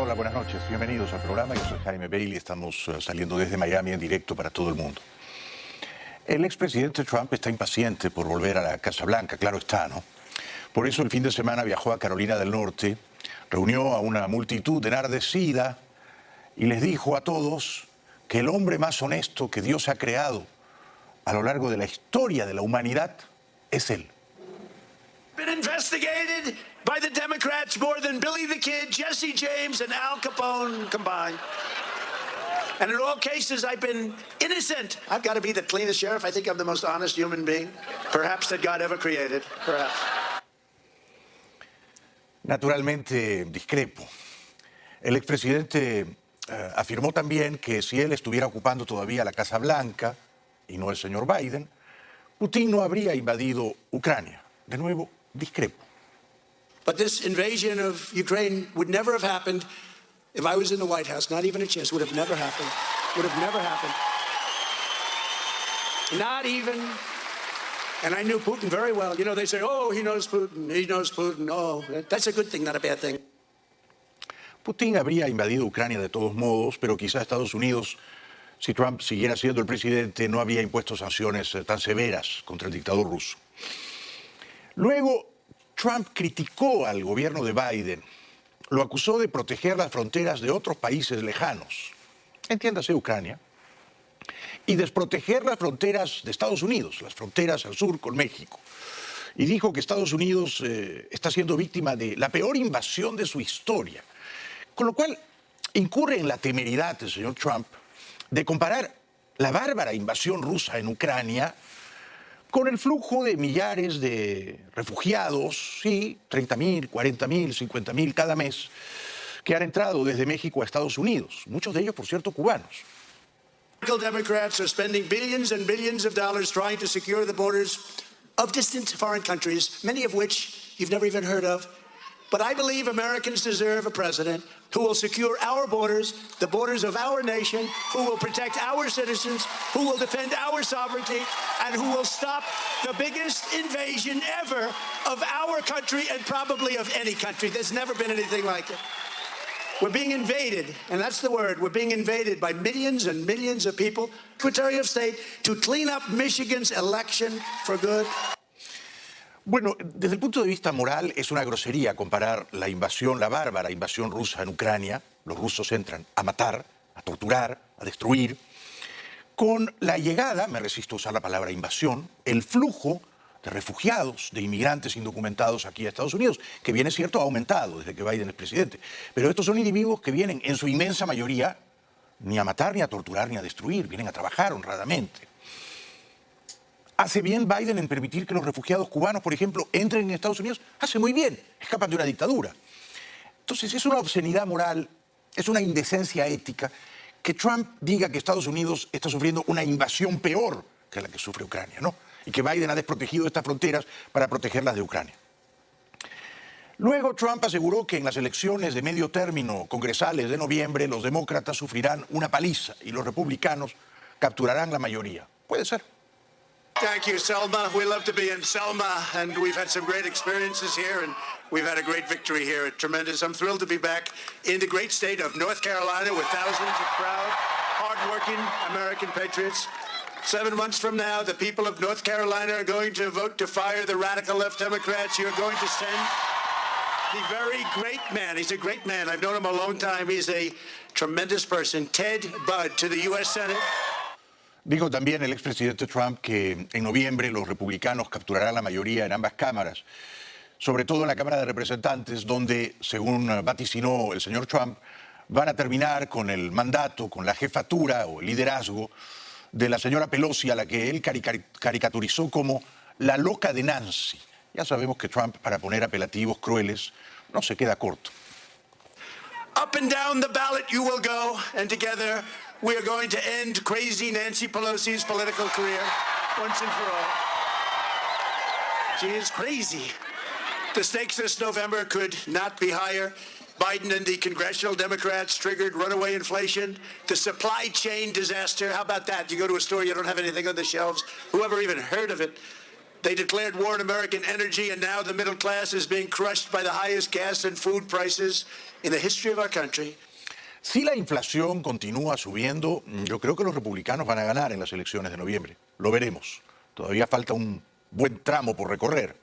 Hola, buenas noches. Bienvenidos al programa. Yo soy Jaime Bailey. Estamos saliendo desde Miami en directo para todo el mundo. El expresidente Trump está impaciente por volver a la Casa Blanca, claro está, ¿no? Por eso el fin de semana viajó a Carolina del Norte, reunió a una multitud enardecida y les dijo a todos que el hombre más honesto que Dios ha creado a lo largo de la historia de la humanidad es él. Been investigated by the Democrats more than Billy the Kid, Jesse James, and Al Capone combined. And in all cases, I've been innocent. I've got to be the cleanest sheriff. I think I'm the most honest human being, perhaps that God ever created. Perhaps. Naturalmente discrepo. El expresidente afirmó también que si él estuviera ocupando todavía la Casa Blanca y no el señor Biden, Putin no habría invadido Ucrania. De nuevo, discrepo. But this invasion of Ukraine would never have happened if I was in the White House. Not even a chance. Would have never happened. Would have never happened. Not even. And I knew Putin very well. You know, they say, oh, he knows Putin. He knows Putin. Oh, that's a good thing, not a bad thing. Putin habría invadido Ucrania de todos modos, pero quizá Estados Unidos, si Trump siguiera siendo el presidente, no habría impuesto sanciones tan severas contra el dictador ruso. Luego, Trump criticó al gobierno de Biden, lo acusó de proteger las fronteras de otros países lejanos, entiéndase Ucrania, y desproteger las fronteras de Estados Unidos, las fronteras al sur con México. Y dijo que Estados Unidos está siendo víctima de la peor invasión de su historia. Con lo cual, incurre en la temeridad el señor Trump de comparar la bárbara invasión rusa en Ucrania con el flujo de millares de refugiados, sí, 30.000, 40.000, 50.000 cada mes, que han entrado desde México a Estados Unidos, muchos de ellos, por cierto, cubanos. Democrats are spending billions and billions of dollars trying to secure the borders of distant foreign countries, many of which you've never even heard of. But I believe Americans deserve a president who will secure our borders, the borders of our nation, who will protect our citizens, who will defend our sovereignty, and who will stop the biggest invasion ever of our country and probably of any country. There's never been anything like it. We're being invaded, and that's the word. We're being invaded by millions and millions of people. Secretary of State to clean up Michigan's election for good. Bueno, desde el punto de vista moral es una grosería comparar la invasión, la bárbara invasión rusa en Ucrania, los rusos entran a matar, a torturar, a destruir, con la llegada, me resisto a usar la palabra invasión, el flujo de refugiados, de inmigrantes indocumentados aquí a Estados Unidos, que bien es cierto ha aumentado desde que Biden es presidente, pero estos son individuos que vienen en su inmensa mayoría ni a matar, ni a torturar, ni a destruir, vienen a trabajar honradamente. ¿Hace bien Biden en permitir que los refugiados cubanos, por ejemplo, entren en Estados Unidos? Hace muy bien, escapan de una dictadura. Entonces es una obscenidad moral, es una indecencia ética que Trump diga que Estados Unidos está sufriendo una invasión peor que la que sufre Ucrania, ¿no? Y que Biden ha desprotegido estas fronteras para protegerlas de Ucrania. Luego Trump aseguró que en las elecciones de medio término congresales de noviembre los demócratas sufrirán una paliza y los republicanos capturarán la mayoría. Puede ser. Thank you, Selma. We love to be in Selma, and we've had some great experiences here, and we've had a great victory here. It's tremendous. I'm thrilled to be back in the great state of North Carolina with thousands of proud, hardworking American patriots. 7 months from now, the people of North Carolina are going to vote to fire the radical left Democrats. You're going to send the very great man. He's a great man. I've known him a long time. He's a tremendous person. Ted Budd to the U.S. Senate. Dijo también el expresidente Trump que en noviembre los republicanos capturarán la mayoría en ambas cámaras, sobre todo en la Cámara de Representantes, donde, según vaticinó el señor Trump, van a terminar con el mandato, con la jefatura o el liderazgo de la señora Pelosi, a la que él caricaturizó como la loca de Nancy. Ya sabemos que Trump, para poner apelativos crueles, no se queda corto. Up and down the ballot you will go, and together we are going to end crazy Nancy Pelosi's political career once and for all. She is crazy. The stakes this November could not be higher. Biden and the congressional Democrats triggered runaway inflation, the supply chain disaster. How about that? You go to a store, you don't have anything on the shelves. Whoever even heard of it? They declared war on American energy, and now the middle class is being crushed by the highest gas and food prices in the history of our country. Si la inflación continúa subiendo, yo creo que los republicanos van a ganar en las elecciones de noviembre. Lo veremos. Todavía falta un buen tramo por recorrer.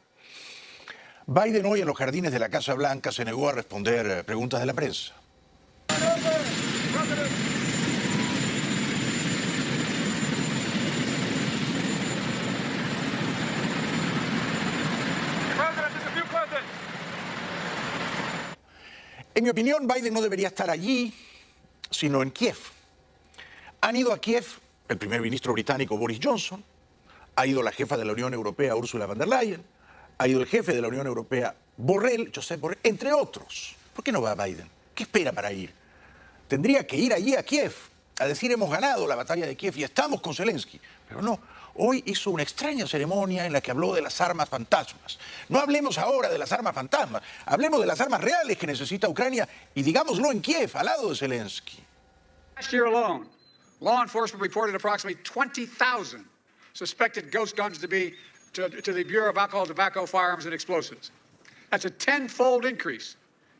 Biden hoy en los jardines de la Casa Blanca se negó a responder preguntas de la prensa. En mi opinión, Biden no debería estar allí, sino en Kiev. Han ido a Kiev el primer ministro británico Boris Johnson, ha ido la jefa de la Unión Europea Ursula von der Leyen, ha ido el jefe de la Unión Europea Borrell, Josep Borrell, entre otros. ¿Por qué no va Biden? ¿Qué espera para ir? Tendría que ir allí a Kiev a decir hemos ganado la batalla de Kiev y estamos con Zelensky. Pero no, hoy hizo una extraña ceremonia en la que habló de las armas fantasmas. No hablemos ahora de las armas fantasmas, hablemos de las armas reales que necesita Ucrania y digámoslo en Kiev, al lado de Zelensky. Last year alone, law enforcement reported approximately 20,000 suspected ghost guns to the Bureau of Alcohol, Tobacco, Firearms, and Explosives. That's a 10-fold increase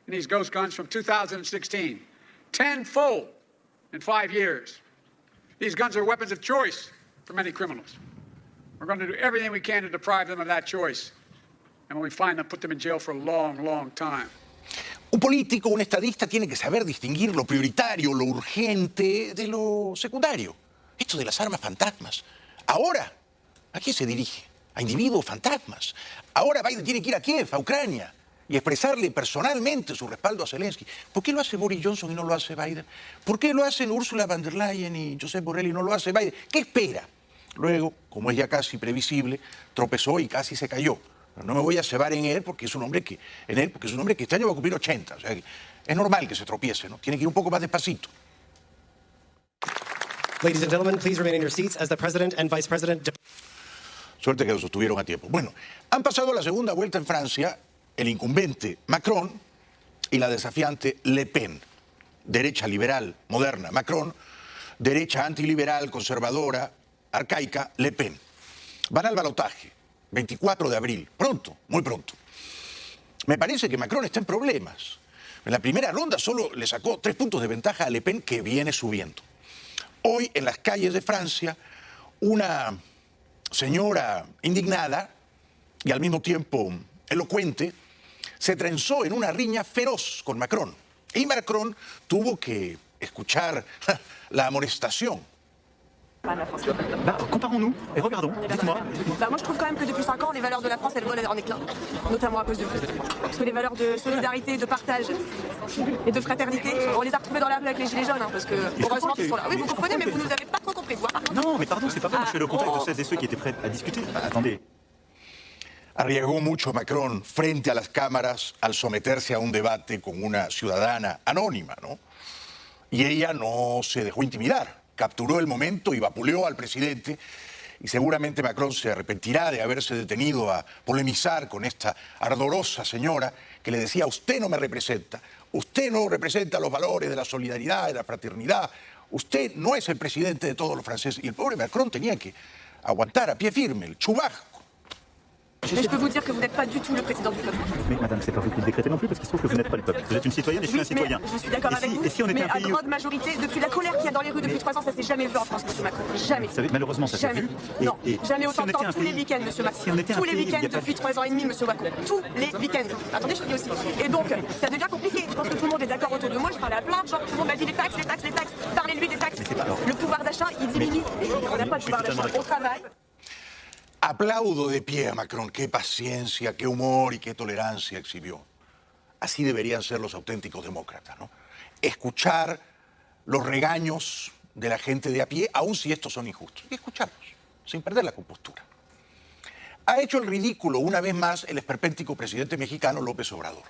in these ghost guns from 2016. 10-fold in 5 years. These guns are weapons of choice for many criminals. We're going to do everything we can to deprive them of that choice. And when we find them, put them in jail for a long, long time. Un político, un estadista tiene que saber distinguir lo prioritario, lo urgente de lo secundario. Esto de las armas fantasmas. Ahora, ¿a quién se dirige? A individuos fantasmas. Ahora Biden tiene que ir a Kiev, a Ucrania, y expresarle personalmente su respaldo a Zelensky. ¿Por qué lo hace Boris Johnson y no lo hace Biden? ¿Por qué lo hacen Ursula von der Leyen y Josep Borrell y no lo hace Biden? ¿Qué espera? Luego, como es ya casi previsible, tropezó y casi se cayó. No me voy a cebar en él porque es un hombre que este año va a cumplir 80. O sea, es normal que se tropiece, ¿no? Tiene que ir un poco más despacito. Ladies and gentlemen, please remain in your seats as the President and Vice President. Suerte que lo sostuvieron a tiempo. Bueno, han pasado la segunda vuelta en Francia el incumbente Macron y la desafiante Le Pen. Derecha liberal, moderna, Macron. Derecha antiliberal, conservadora, arcaica, Le Pen. Van al balotaje, 24 de abril, pronto, muy pronto. Me parece que Macron está en problemas. En la primera ronda solo le sacó 3 puntos de ventaja a Le Pen, que viene subiendo. Hoy, en las calles de Francia, una señora indignada y al mismo tiempo elocuente se trenzó en una riña feroz con Macron. Y Macron tuvo que escuchar la amonestación. Comparons-nous et regardons, dites-moi. Moi je trouve quand même que depuis 5 ans, les valeurs de la France, elles volent en éclat, notamment à cause de vous. Parce que les valeurs de solidarité, de partage et de fraternité, on les a retrouvées dans la rue avec les gilets jaunes, hein, parce que heureusement qu'ils sont là. Oui, vous comprenez, mais vous nous avez pas trop compris, quoi. Non, mais pardon, c'est pas vrai, je fais le contact de celles et ceux qui étaient prêts à discuter. Attendez. Arriesgó mucho Macron frente a las cámaras al someterse a un debate con una ciudadana anónima, ¿no? Y ella no se dejó intimidar. Capturó el momento y vapuleó al presidente y seguramente Macron se arrepentirá de haberse detenido a polemizar con esta ardorosa señora que le decía, usted no me representa, usted no representa los valores de la solidaridad, de la fraternidad, usted no es el presidente de todos los franceses. Y el pobre Macron tenía que aguantar a pie firme el chubasco. Mais je peux vous dire que vous n'êtes pas du tout le président du peuple. Mais madame, c'est pas vous qui le décrétez non plus, parce qu'il se trouve que vous n'êtes pas le peuple. Vous êtes une citoyenne et je suis un citoyen. Je suis d'accord avec vous, et si on était mais un à pays grande majorité, depuis la colère qu'il y a dans les rues depuis 3 ans, ça s'est jamais vu en France, monsieur Macron. Jamais. Vous savez, malheureusement, ça s'est Jamais. vu. Non, jamais si autant on de était temps, un tous les pays- week-ends, monsieur Macron. si on était un Tous les pays, il y a week-ends pas- depuis 3 ans et demi, monsieur Macron. Tous les week-ends. Attendez, je te dis aussi. Et donc, ça devient compliqué. Je pense que tout le monde est d'accord autour de moi. Je parle à plein de gens. Tout le monde m'a dit les taxes, les taxes, les taxes. Parlez-lui des taxes. Le pouvoir d'achat, il diminue. Et on n'a pas de pouvoir d'achat. On travaille. Aplaudo de pie a Macron. Qué paciencia, qué humor y qué tolerancia exhibió. Así deberían ser los auténticos demócratas, ¿no? Escuchar los regaños de la gente de a pie, aun si estos son injustos. Y escucharlos, sin perder la compostura. Ha hecho el ridículo una vez más el esperpéntico presidente mexicano López Obrador.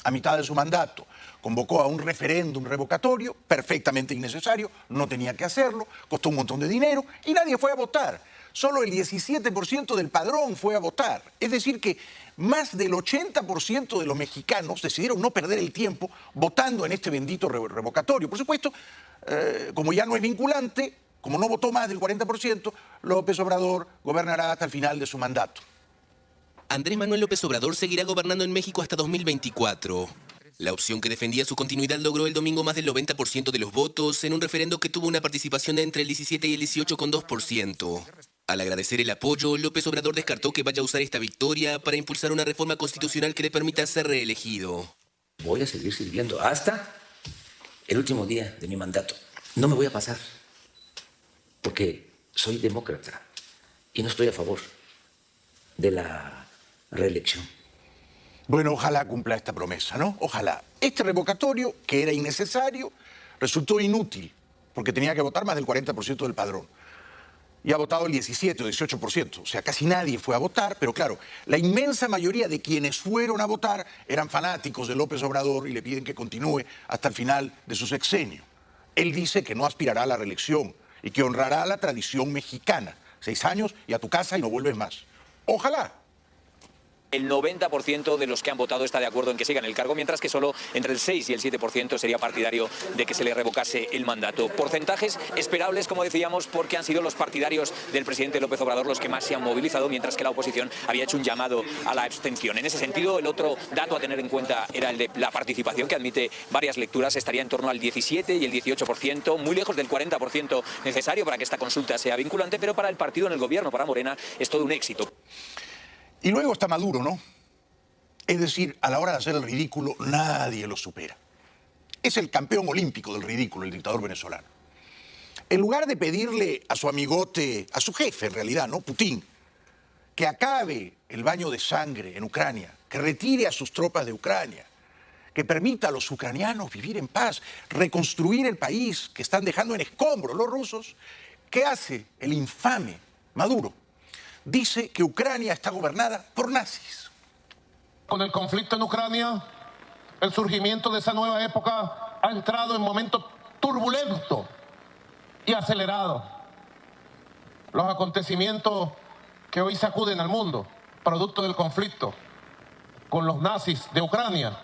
A mitad de su mandato convocó a un referéndum revocatorio, perfectamente innecesario, no tenía que hacerlo, costó un montón de dinero y nadie fue a votar. Solo el 17% del padrón fue a votar. Es decir que más del 80% de los mexicanos decidieron no perder el tiempo votando en este bendito revocatorio. Por supuesto, como ya no es vinculante, como no votó más del 40%, López Obrador gobernará hasta el final de su mandato. Andrés Manuel López Obrador seguirá gobernando en México hasta 2024. La opción que defendía su continuidad logró el domingo más del 90% de los votos en un referendo que tuvo una participación de entre el 17 y el 18,2%. Al agradecer el apoyo, López Obrador descartó que vaya a usar esta victoria para impulsar una reforma constitucional que le permita ser reelegido. Voy a seguir sirviendo hasta el último día de mi mandato. No me voy a pasar, porque soy demócrata y no estoy a favor de la reelección. Bueno, ojalá cumpla esta promesa, ¿no? Ojalá. Este revocatorio, que era innecesario, resultó inútil, porque tenía que votar más del 40% del padrón. Y ha votado el 17 o 18%. O sea, casi nadie fue a votar, pero claro, la inmensa mayoría de quienes fueron a votar eran fanáticos de López Obrador y le piden que continúe hasta el final de su sexenio. Él dice que no aspirará a la reelección y que honrará la tradición mexicana. 6 años y a tu casa y no vuelves más. Ojalá. El 90% de los que han votado está de acuerdo en que siga en el cargo, mientras que solo entre el 6 y el 7% sería partidario de que se le revocase el mandato. Porcentajes esperables, como decíamos, porque han sido los partidarios del presidente López Obrador los que más se han movilizado, mientras que la oposición había hecho un llamado a la abstención. En ese sentido, el otro dato a tener en cuenta era el de la participación, que admite varias lecturas, estaría en torno al 17 y el 18%, muy lejos del 40% necesario para que esta consulta sea vinculante, pero para el partido en el gobierno, para Morena, es todo un éxito. Y luego está Maduro, ¿no? Es decir, a la hora de hacer el ridículo, nadie lo supera. Es el campeón olímpico del ridículo, el dictador venezolano. En lugar de pedirle a su amigote, a su jefe en realidad, ¿no? Putin, que acabe el baño de sangre en Ucrania, que retire a sus tropas de Ucrania, que permita a los ucranianos vivir en paz, reconstruir el país que están dejando en escombros los rusos, ¿qué hace el infame Maduro? Dice que Ucrania está gobernada por nazis. Con el conflicto en Ucrania, el surgimiento de esa nueva época ha entrado en momentos turbulentos y acelerados. Los acontecimientos que hoy sacuden al mundo, producto del conflicto con los nazis de Ucrania,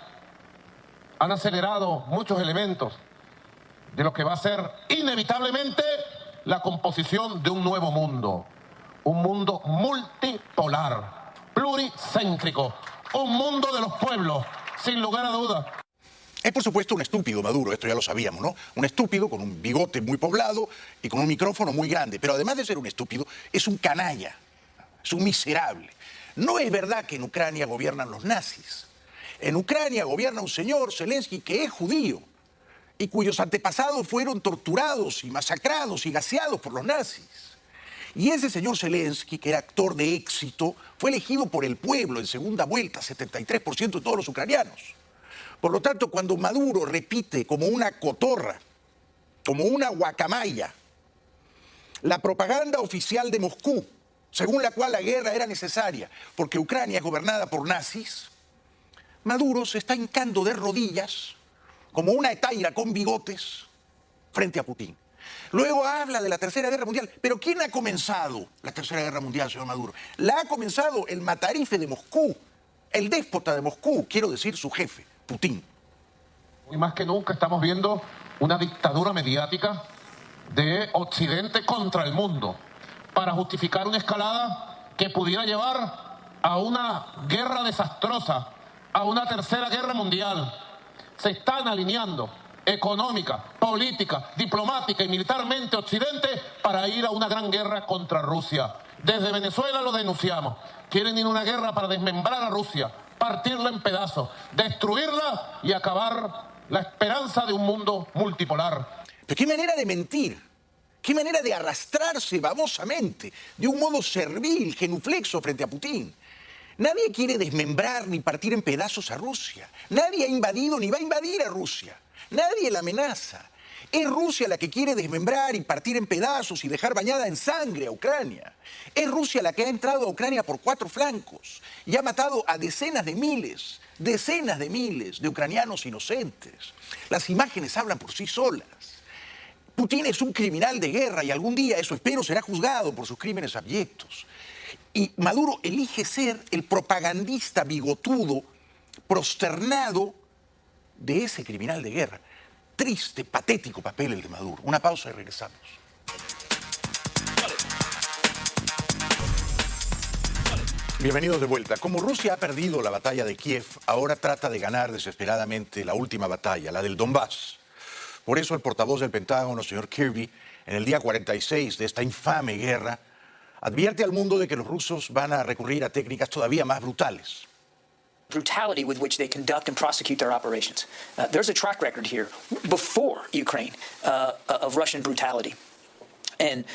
han acelerado muchos elementos de lo que va a ser inevitablemente la composición de un nuevo mundo. Un mundo multipolar, pluricéntrico, un mundo de los pueblos, sin lugar a dudas. Es por supuesto un estúpido Maduro, esto ya lo sabíamos, ¿no? Un estúpido con un bigote muy poblado y con un micrófono muy grande, pero además de ser un estúpido, es un canalla, es un miserable. No es verdad que en Ucrania gobiernan los nazis. En Ucrania gobierna un señor, Zelensky, que es judío y cuyos antepasados fueron torturados y masacrados y gaseados por los nazis. Y ese señor Zelensky, que era actor de éxito, fue elegido por el pueblo en segunda vuelta, 73% de todos los ucranianos. Por lo tanto, cuando Maduro repite como una cotorra, como una guacamaya, la propaganda oficial de Moscú, según la cual la guerra era necesaria porque Ucrania es gobernada por nazis, Maduro se está hincando de rodillas, como una hetaira con bigotes, frente a Putin. Luego habla de la Tercera Guerra Mundial. ¿Pero quién ha comenzado la Tercera Guerra Mundial, señor Maduro? La ha comenzado el matarife de Moscú, el déspota de Moscú, quiero decir su jefe, Putin. Hoy más que nunca estamos viendo una dictadura mediática de Occidente contra el mundo para justificar una escalada que pudiera llevar a una guerra desastrosa, a una Tercera Guerra Mundial. Se están alineando económica, política, diplomática y militarmente Occidente para ir a una gran guerra contra Rusia. Desde Venezuela lo denunciamos. Quieren ir a una guerra para desmembrar a Rusia, partirla en pedazos, destruirla y acabar la esperanza de un mundo multipolar. Pero qué manera de mentir, qué manera de arrastrarse babosamente, de un modo servil, genuflexo frente a Putin. Nadie quiere desmembrar ni partir en pedazos a Rusia. Nadie ha invadido ni va a invadir a Rusia. Nadie la amenaza. Es Rusia la que quiere desmembrar y partir en pedazos y dejar bañada en sangre a Ucrania. Es Rusia la que ha entrado a Ucrania por 4 flancos y ha matado a decenas de miles de ucranianos inocentes. Las imágenes hablan por sí solas. Putin es un criminal de guerra y algún día, eso espero, será juzgado por sus crímenes abyectos. Y Maduro elige ser el propagandista bigotudo, prosternado de ese criminal de guerra. Triste, patético papel el de Maduro. Una pausa y regresamos. Bienvenidos de vuelta. Como Rusia ha perdido la batalla de Kiev, ahora trata de ganar desesperadamente la última batalla, la del Donbass. Por eso el portavoz del Pentágono, señor Kirby, en el día 46 de esta infame guerra, advierte al mundo de que los rusos van a recurrir a técnicas todavía más brutales. Brutality with which they conduct and prosecute their operations. There's a track record here before Ukraine of Russian brutality. And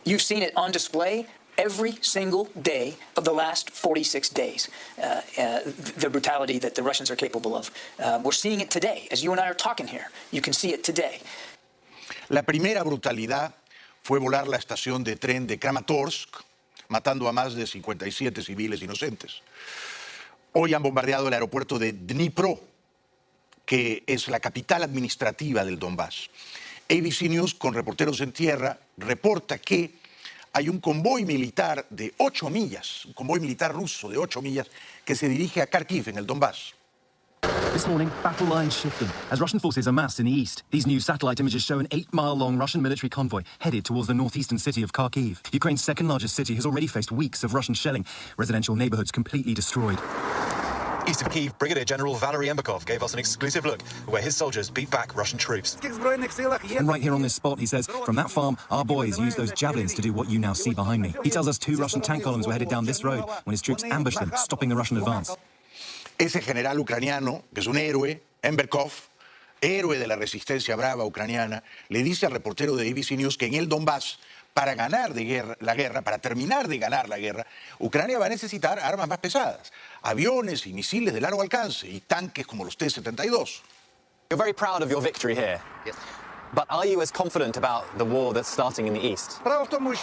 you've seen it on display every single day of the last 46 days, the brutality that the Russians are capable of. We're seeing it today. As you and I are talking here, you can see it today. La primera brutalidad fue volar la estación de tren de Kramatorsk, matando a más de 57 civiles inocentes. Hoy han bombardeado el aeropuerto de Dnipro, que es la capital administrativa del Donbass. ABC News, con reporteros en tierra, reporta que hay un convoy militar de 8 millas, un convoy militar ruso de 8 millas, que se dirige a Kharkiv, en el Donbass. This morning, battle lines shifting as Russian forces amass in the east. These new satellite images show an 8-mile-long Russian military convoy headed towards the northeastern city of Kharkiv. Ukraine's second-largest city has already faced weeks of Russian shelling, residential neighborhoods completely destroyed. East of Kyiv, Brigadier General Valery Embakov gave us an exclusive look at where his soldiers beat back Russian troops. And right here on this spot, he says, from that farm, our boys used those javelins to do what you now see behind me. He tells us 2 Russian tank columns were headed down this road when his troops ambushed them, stopping the Russian advance. Ese general ucraniano, que es un héroe, Emberkov, héroe de la resistencia brava ucraniana, le dice al reportero de ABC News que en el Donbass, para ganar la guerra, para terminar de ganar la guerra, Ucrania va a necesitar armas más pesadas, aviones y misiles de largo alcance y tanques como los T-72. You're very proud of your victory here. Yes. But are you as confident about the war that's starting in the east?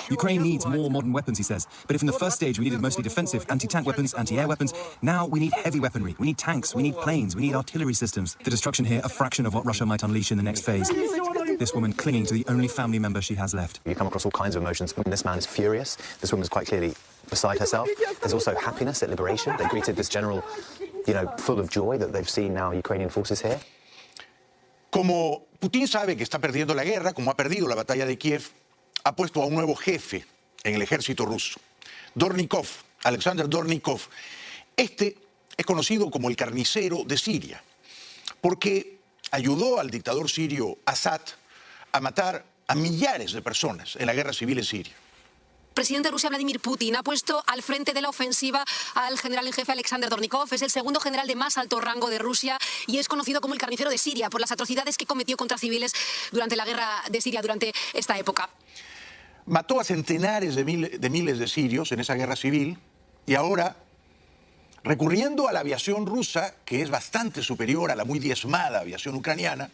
Ukraine needs more modern weapons, he says. But if in the first stage we needed mostly defensive anti-tank weapons, anti-air weapons, now we need heavy weaponry. We need tanks, we need planes, we need artillery systems. The destruction here, a fraction of what Russia might unleash in the next phase. This woman clinging to the only family member she has left. You come across all kinds of emotions. This man is furious. This woman's quite clearly beside herself. There's also happiness at liberation. They greeted this general, full of joy that they've seen now Ukrainian forces here. Como Putin sabe que está perdiendo la guerra, como ha perdido la batalla de Kiev, ha puesto a un nuevo jefe en el ejército ruso, Dornikov, Alexander Dornikov. Este es conocido como el carnicero de Siria, porque ayudó al dictador sirio Assad a matar a millares de personas en la guerra civil en Siria. El presidente de Rusia, Vladimir Putin, ha puesto al frente de la ofensiva al general en jefe Alexander Dornikov. Es el segundo general de más alto rango de Rusia y es conocido como el carnicero de Siria por las atrocidades que cometió contra civiles durante la guerra de Siria, durante esta época. Mató a centenares de miles de sirios en esa guerra civil y ahora, recurriendo a la aviación rusa, que es bastante superior a la muy diezmada aviación ucraniana,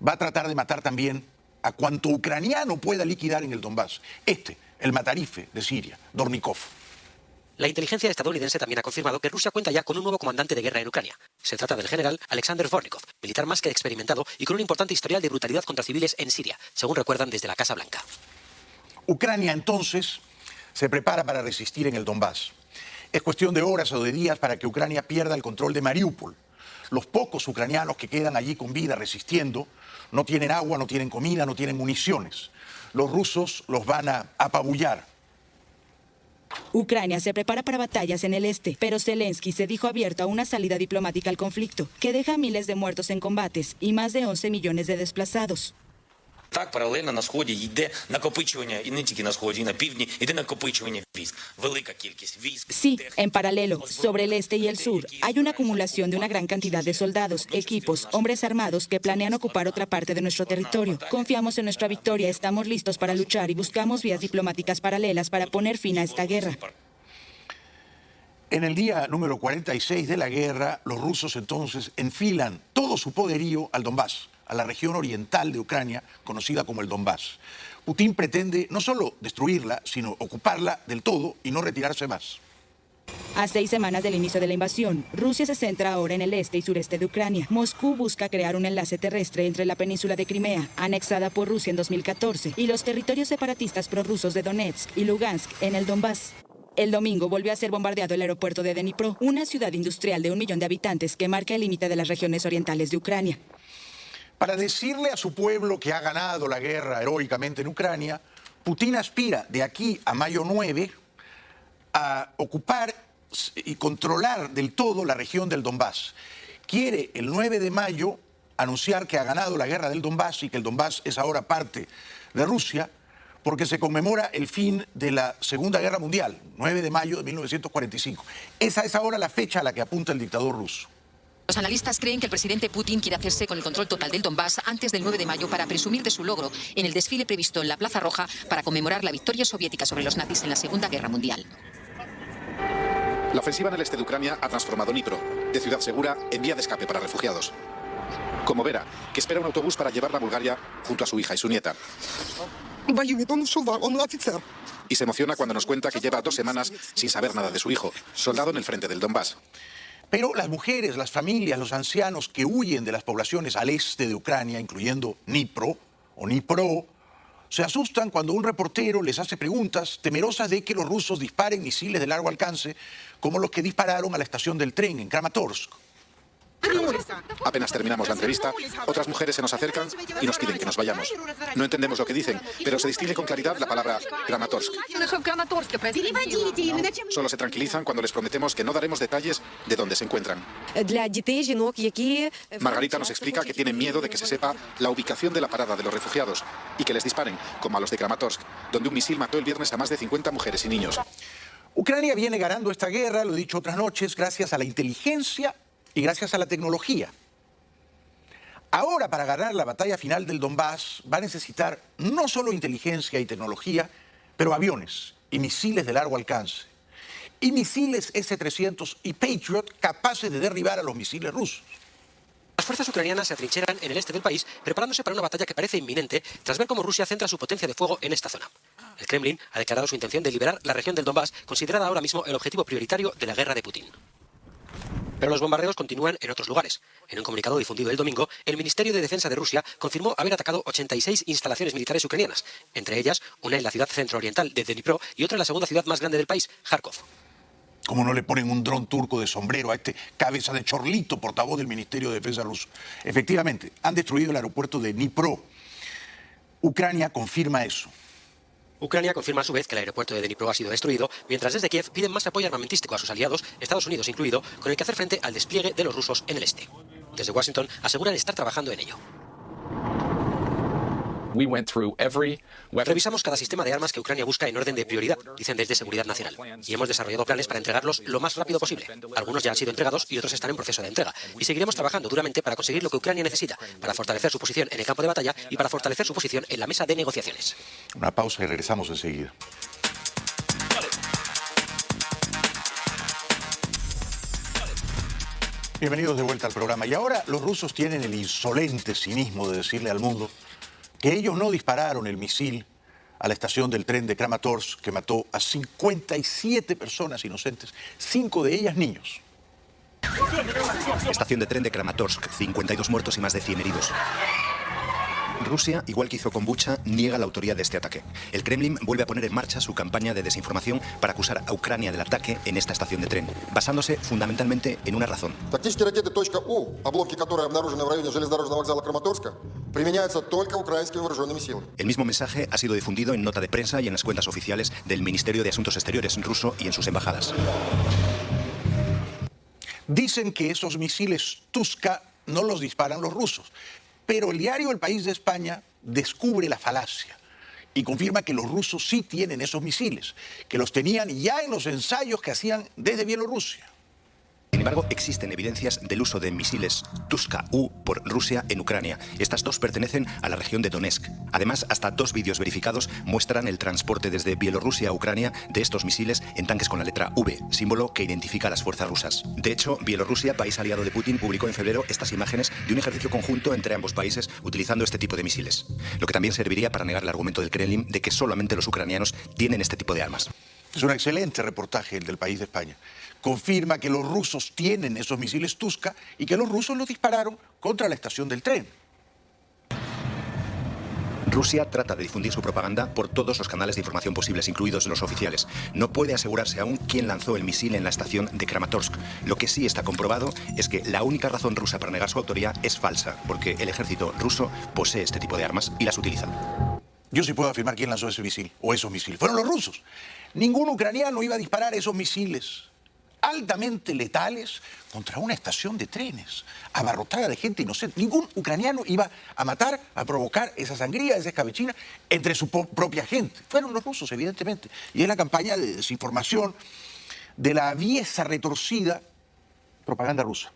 va a tratar de matar también a cuanto ucraniano pueda liquidar en el Donbass. El matarife de Siria, Dornikov. La inteligencia estadounidense también ha confirmado que Rusia cuenta ya con un nuevo comandante de guerra en Ucrania. Se trata del general Alexander Vornikov, militar más que experimentado y con un importante historial de brutalidad contra civiles en Siria, según recuerdan desde la Casa Blanca. Ucrania entonces se prepara para resistir en el Donbass. Es cuestión de horas o de días para que Ucrania pierda el control de Mariupol. Los pocos ucranianos que quedan allí con vida resistiendo no tienen agua, no tienen comida, no tienen municiones. Los rusos los van a apabullar. Ucrania se prepara para batallas en el este, pero Zelensky se dijo abierto a una salida diplomática al conflicto, que deja miles de muertos en combates y más de 11 millones de desplazados. Так, паралельно на Сході йде накопичування, і не тільки на Сході, і на Півдні, йде накопичування військ. Велика кількість військ. Sí, en paralelo, sobre el este y el sur, hay una acumulación de una gran cantidad de soldados, equipos, hombres armados que planean ocupar otra parte de nuestro territorio. Confiamos en nuestra victoria, estamos listos para luchar y buscamos vías diplomáticas paralelas para poner fin a esta guerra. En el día número 46 de la guerra, los rusos entonces enfilan todo su poderío al Donbass, a la región oriental de Ucrania, conocida como el Donbass. Putin pretende no solo destruirla, sino ocuparla del todo y no retirarse más. A 6 semanas del inicio de la invasión, Rusia se centra ahora en el este y sureste de Ucrania. Moscú busca crear un enlace terrestre entre la península de Crimea, anexada por Rusia en 2014, y los territorios separatistas prorrusos de Donetsk y Lugansk en el Donbass. El domingo volvió a ser bombardeado el aeropuerto de Dnipro, una ciudad industrial de 1 millón de habitantes que marca el límite de las regiones orientales de Ucrania. Para decirle a su pueblo que ha ganado la guerra heroicamente en Ucrania, Putin aspira de aquí a mayo 9 a ocupar y controlar del todo la región del Donbass. Quiere el 9 de mayo anunciar que ha ganado la guerra del Donbass y que el Donbass es ahora parte de Rusia, porque se conmemora el fin de la Segunda Guerra Mundial, 9 de mayo de 1945. Esa es ahora la fecha a la que apunta el dictador ruso. Los analistas creen que el presidente Putin quiere hacerse con el control total del Donbass antes del 9 de mayo para presumir de su logro en el desfile previsto en la Plaza Roja para conmemorar la victoria soviética sobre los nazis en la Segunda Guerra Mundial. La ofensiva en el este de Ucrania ha transformado Dnipro, de ciudad segura, en vía de escape para refugiados. Como Vera, que espera un autobús para llevarla a Bulgaria junto a su hija y su nieta. Y se emociona cuando nos cuenta que lleva 2 semanas sin saber nada de su hijo, soldado en el frente del Donbass. Pero las mujeres, las familias, los ancianos que huyen de las poblaciones al este de Ucrania, incluyendo Dnipro o Dnipro, se asustan cuando un reportero les hace preguntas temerosas de que los rusos disparen misiles de largo alcance como los que dispararon a la estación del tren en Kramatorsk. Apenas terminamos la entrevista, otras mujeres se nos acercan y nos piden que nos vayamos. No entendemos lo que dicen, pero se distingue con claridad la palabra Kramatorsk. Solo se tranquilizan cuando les prometemos que no daremos detalles de dónde se encuentran. Margarita nos explica que tienen miedo de que se sepa la ubicación de la parada de los refugiados y que les disparen, como a los de Kramatorsk, donde un misil mató el viernes a más de 50 mujeres y niños. Ucrania viene ganando esta guerra, lo he dicho otras noches, gracias a la inteligencia y gracias a la tecnología. Ahora, para ganar la batalla final del Donbass, va a necesitar no solo inteligencia y tecnología, pero aviones y misiles de largo alcance. Y misiles S-300 y Patriot capaces de derribar a los misiles rusos. Las fuerzas ucranianas se atrincheran en el este del país, preparándose para una batalla que parece inminente, tras ver cómo Rusia centra su potencia de fuego en esta zona. El Kremlin ha declarado su intención de liberar la región del Donbass, considerada ahora mismo el objetivo prioritario de la guerra de Putin. Pero los bombardeos continúan en otros lugares. En un comunicado difundido el domingo, el Ministerio de Defensa de Rusia confirmó haber atacado 86 instalaciones militares ucranianas, entre ellas una en la ciudad centrooriental de Dnipro y otra en la segunda ciudad más grande del país, Kharkov. ¿Cómo no le ponen un dron turco de sombrero a este cabeza de chorlito, portavoz del Ministerio de Defensa ruso? Efectivamente, han destruido el aeropuerto de Dnipro. Ucrania confirma eso. Ucrania confirma a su vez que el aeropuerto de Dnipro ha sido destruido, mientras desde Kiev piden más apoyo armamentístico a sus aliados, Estados Unidos incluido, con el que hacer frente al despliegue de los rusos en el este. Desde Washington aseguran estar trabajando en ello. Revisamos cada sistema de armas que Ucrania busca en orden de prioridad, dicen desde Seguridad Nacional, y hemos desarrollado planes para entregarlos lo más rápido posible. Algunos ya han sido entregados y otros están en proceso de entrega. Y seguiremos trabajando duramente para conseguir lo que Ucrania necesita, para fortalecer su posición en el campo de batalla y para fortalecer su posición en la mesa de negociaciones. Una pausa y regresamos enseguida. Bienvenidos de vuelta al programa. Y ahora los rusos tienen el insolente cinismo de decirle al mundo que ellos no dispararon el misil a la estación del tren de Kramatorsk que mató a 57 personas inocentes, 5 de ellas niños. Estación de tren de Kramatorsk, 52 muertos y más de 100 heridos. Rusia, igual que hizo con Bucha, niega la autoría de este ataque. El Kremlin vuelve a poner en marcha su campaña de desinformación para acusar a Ucrania del ataque en esta estación de tren, basándose fundamentalmente en una razón. El mismo mensaje ha sido difundido en nota de prensa y en las cuentas oficiales del Ministerio de Asuntos Exteriores ruso y en sus embajadas. Dicen que esos misiles Tuska no los disparan los rusos. Pero el diario El País de España descubre la falacia y confirma que los rusos sí tienen esos misiles, que los tenían ya en los ensayos que hacían desde Bielorrusia. Sin embargo, existen evidencias del uso de misiles Tuska-U por Rusia en Ucrania. Estas dos pertenecen a la región de Donetsk. Además, hasta 2 vídeos verificados muestran el transporte desde Bielorrusia a Ucrania de estos misiles en tanques con la letra V, símbolo que identifica a las fuerzas rusas. De hecho, Bielorrusia, país aliado de Putin, publicó en febrero estas imágenes de un ejercicio conjunto entre ambos países utilizando este tipo de misiles, lo que también serviría para negar el argumento del Kremlin de que solamente los ucranianos tienen este tipo de armas. Es un excelente reportaje el del País de España. Confirma que los rusos tienen esos misiles Tuska y que los rusos los dispararon contra la estación del tren. Rusia trata de difundir su propaganda por todos los canales de información posibles, incluidos los oficiales. No puede asegurarse aún quién lanzó el misil en la estación de Kramatorsk. Lo que sí está comprobado es que la única razón rusa para negar su autoría es falsa, porque el ejército ruso posee este tipo de armas y las utiliza. Yo sí puedo afirmar quién lanzó ese misil, o esos misiles. Fueron los rusos. Ningún ucraniano iba a disparar esos misiles altamente letales contra una estación de trenes, abarrotada de gente inocente. Ningún ucraniano iba a matar, a provocar esa sangría, esa escabechina entre su propia gente. Fueron los rusos, evidentemente. Y es la campaña de desinformación de la aviesa, retorcida propaganda rusa.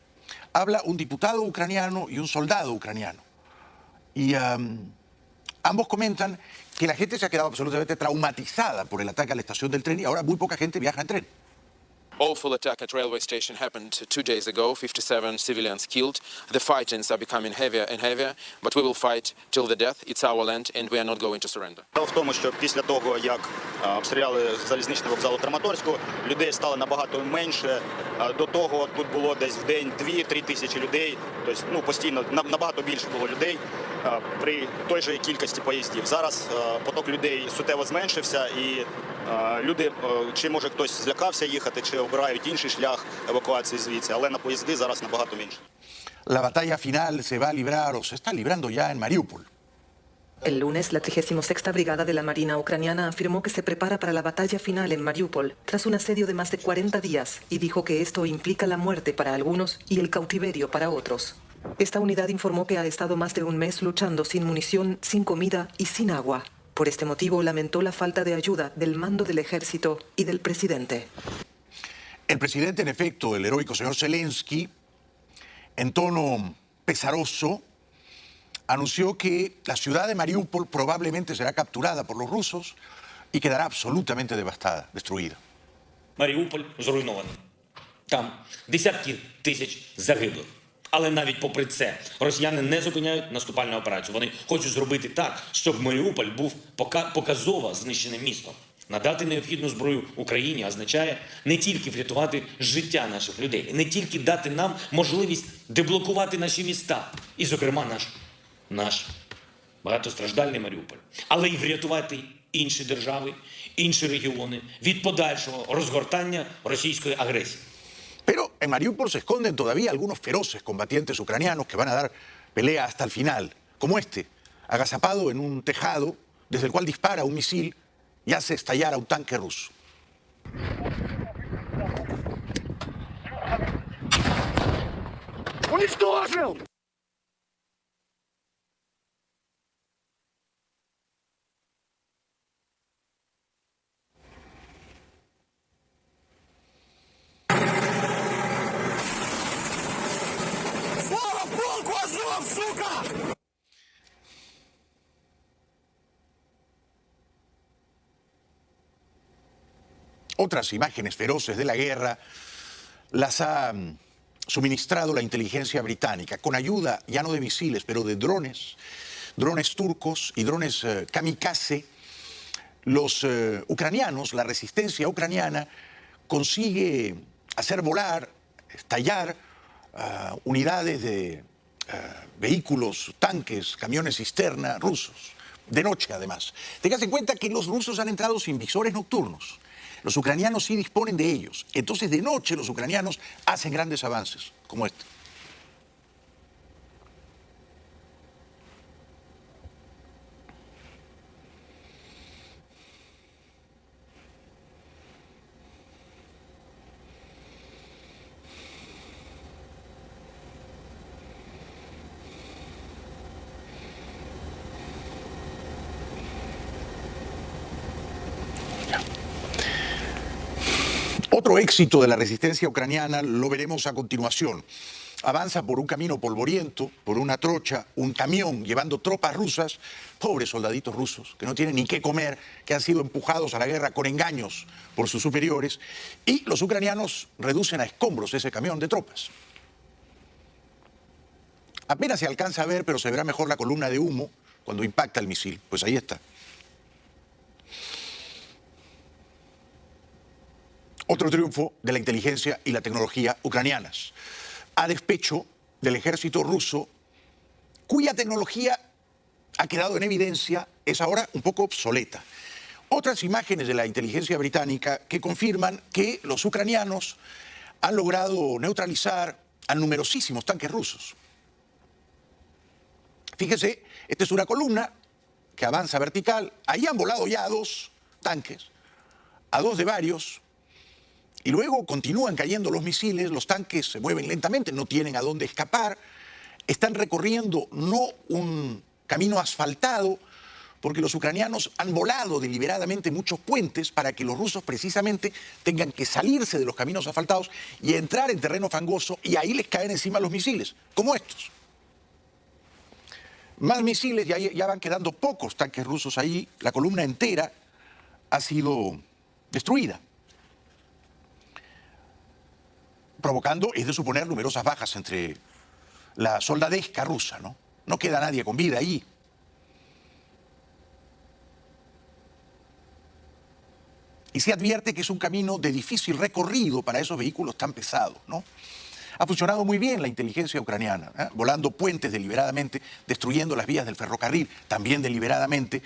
Habla un diputado ucraniano y un soldado ucraniano. Y ambos comentan que la gente se ha quedado absolutamente traumatizada por el ataque a la estación del tren y ahora muy poca gente viaja en tren. Awful attack at railway station happened 2 days ago, 57 civilians killed. The fightings are becoming heavier and heavier, but we will fight till the death. It's our land and we are not going to surrender. В тому, що після того, як обстріляли залізничний вокзал у Краматорську, людей стало набагато менше. До того тут було десь в день 2-3 тисячі людей. Тобто, постійно набагато більше було людей при той же кількості поїздів. Зараз поток людей суттєво зменшився і люди, чи може хтось злякався їхати, чи обирають інший шлях евакуації звідси, але на поїзди зараз набагато менше. La batalla final se va a librar o se está librando ya en Mariupol. El lunes, la 36ª Brigada de la Marina ucraniana afirmó que se prepara para la batalla final en Mariupol, tras un asedio de más de 40 días, y dijo que esto implica la muerte para algunos y el cautiverio para otros. Esta unidad informó que ha estado más de un mes luchando sin munición, sin comida y sin agua. Por este motivo, lamentó la falta de ayuda del mando del ejército y del presidente. El presidente, en efecto, el heroico señor Zelensky, en tono pesaroso, anunció que la ciudad de Mariupol probablemente será capturada por los rusos y quedará absolutamente devastada, destruida. Маріуполь зруйнований. Там десятки тисяч загиблих. Але навіть попри це росіяни не зупиняють наступальну операцію. Вони хочуть зробити так, щоб Маріуполь був показово знищеним містом. Надати необхідну зброю Україні означає не тільки врятувати життя наших людей, не тільки дати нам можливість деблокувати наші міста, і, зокрема, наш багатостраждальний Маріуполь, але й врятувати інші держави, інші регіони від подальшого розгортання російської агресії. Pero en Mariupol se esconden todavía algunos feroces combatientes ucranianos que van a dar pelea hasta el final, como este, agazapado en un tejado desde el cual dispara un misil y hace estallar a un tanque ruso. Otras imágenes feroces de la guerra las ha suministrado la inteligencia británica, con ayuda ya no de misiles, pero de drones turcos y drones kamikaze. Los ucranianos, la resistencia ucraniana, consigue hacer volar, estallar unidades de vehículos, tanques, camiones cisterna rusos, de noche además. Tengas en cuenta que los rusos han entrado sin visores nocturnos. Los ucranianos sí disponen de ellos. Entonces, de noche los ucranianos hacen grandes avances, como este. Otro éxito de la resistencia ucraniana lo veremos a continuación. Avanza por un camino polvoriento, por una trocha, un camión llevando tropas rusas, pobres soldaditos rusos, que no tienen ni qué comer, que han sido empujados a la guerra con engaños por sus superiores, y los ucranianos reducen a escombros ese camión de tropas. Apenas se alcanza a ver, pero se verá mejor la columna de humo cuando impacta el misil. Pues ahí está. Otro triunfo de la inteligencia y la tecnología ucranianas, a despecho del ejército ruso, cuya tecnología ha quedado en evidencia, es ahora un poco obsoleta. Otras imágenes de la inteligencia británica que confirman que los ucranianos han logrado neutralizar a numerosísimos tanques rusos. Fíjese, esta es una columna que avanza vertical. Ahí han volado ya 2 tanques, a 2 de varios, Y luego continúan cayendo los misiles, los tanques se mueven lentamente, no tienen a dónde escapar, están recorriendo no un camino asfaltado, porque los ucranianos han volado deliberadamente muchos puentes para que los rusos precisamente tengan que salirse de los caminos asfaltados y entrar en terreno fangoso, y ahí les caen encima los misiles, como estos. Más misiles, ya van quedando pocos tanques rusos ahí, la columna entera ha sido destruida, provocando, es de suponer, numerosas bajas entre la soldadesca rusa, ¿no? No queda nadie con vida ahí. Y se advierte que es un camino de difícil recorrido para esos vehículos tan pesados, ¿no? Ha funcionado muy bien la inteligencia ucraniana, volando puentes deliberadamente, destruyendo las vías del ferrocarril, también deliberadamente,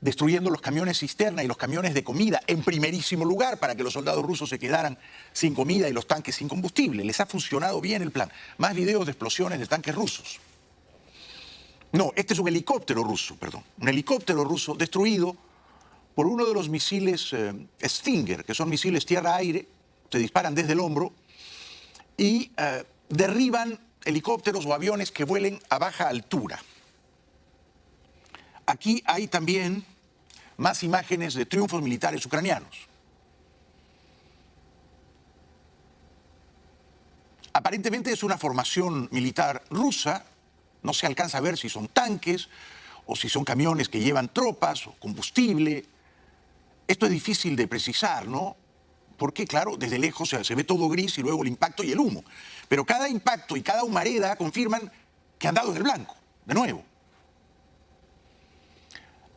destruyendo los camiones cisterna y los camiones de comida en primerísimo lugar para que los soldados rusos se quedaran sin comida y los tanques sin combustible. Les ha funcionado bien el plan. Más videos de explosiones de tanques rusos. No, este es un helicóptero ruso, perdón. Un helicóptero ruso destruido por uno de los misiles Stinger, que son misiles tierra-aire, se disparan desde el hombro y derriban helicópteros o aviones que vuelen a baja altura. Aquí hay también más imágenes de triunfos militares ucranianos. Aparentemente es una formación militar rusa, no se alcanza a ver si son tanques o si son camiones que llevan tropas o combustible. Esto es difícil de precisar, ¿no? Porque, claro, desde lejos se ve todo gris y luego el impacto y el humo. Pero cada impacto y cada humareda confirman que han dado en el blanco, de nuevo.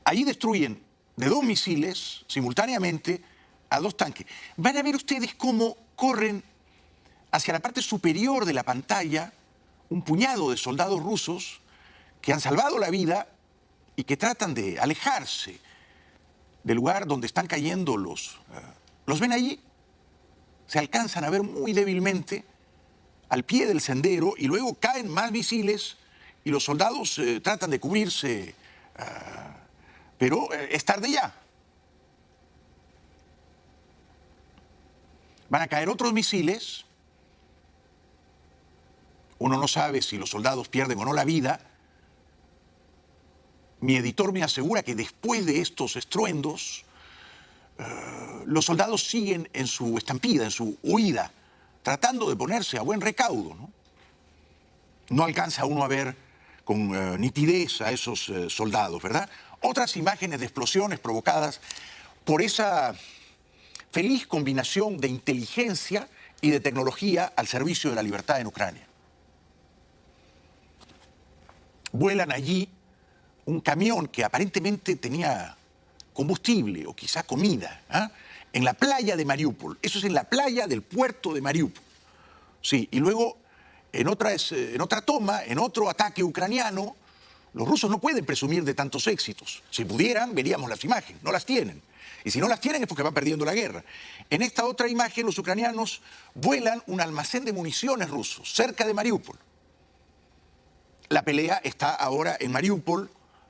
Ahí destruyen de 2 misiles simultáneamente a 2 tanques. Van a ver ustedes cómo corren hacia la parte superior de la pantalla un puñado de soldados rusos que han salvado la vida y que tratan de alejarse del lugar donde están cayendo los ven allí. Se alcanzan a ver muy débilmente al pie del sendero y luego caen más misiles y los soldados tratan de cubrirse, pero es tarde ya. Van a caer otros misiles. Uno no sabe si los soldados pierden o no la vida. Mi editor me asegura que después de estos estruendos, los soldados siguen en su estampida, en su huida, tratando de ponerse a buen recaudo, ¿no? No alcanza uno a ver con nitidez a esos soldados, ¿verdad? Otras imágenes de explosiones provocadas por esa feliz combinación de inteligencia y de tecnología al servicio de la libertad en Ucrania. Vuelan allí un camión que aparentemente tenía combustible o quizá comida, en la playa de Mariupol. Eso es en la playa del puerto de Mariupol. Sí, y luego en otra toma, en otro ataque ucraniano, los rusos no pueden presumir de tantos éxitos. Si pudieran, veríamos las imágenes. No las tienen. Y si no las tienen es porque van perdiendo la guerra. En esta otra imagen, los ucranianos vuelan un almacén de municiones rusos cerca de Mariupol. La pelea está ahora en Mariupol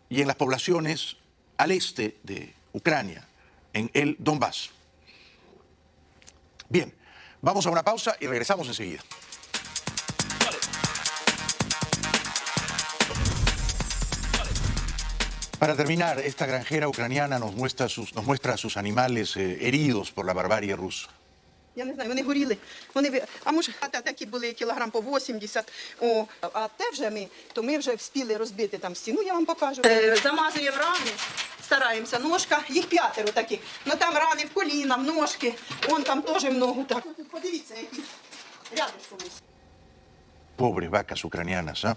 y en las poblaciones al este de Ucrania, en el Donbass. Bien, vamos a una pausa y regresamos enseguida. Para terminar, esta granjera ucraniana nos muestra a sus animales heridos por la barbarie rusa. Я не знаю, вони горіли. А може, такі були кілограм по 80. А те вже то ми вже встигли розбити там стіну, я вам покажу. Замазуємо рани, стараємося, ножка, їх 5 таких. Ну там рани в коліна, в ножки, вон там теж много так. Подивіться, які рядышком. Pobres vacas ucranianas, ¿eh?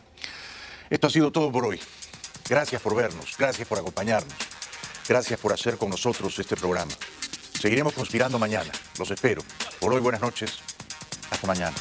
Esto ha sido todo por hoy. Gracias por vernos, gracias por acompañarnos, gracias por hacer con nosotros este programa. Seguiremos conspirando mañana. Los espero. Por hoy, buenas noches. Hasta mañana.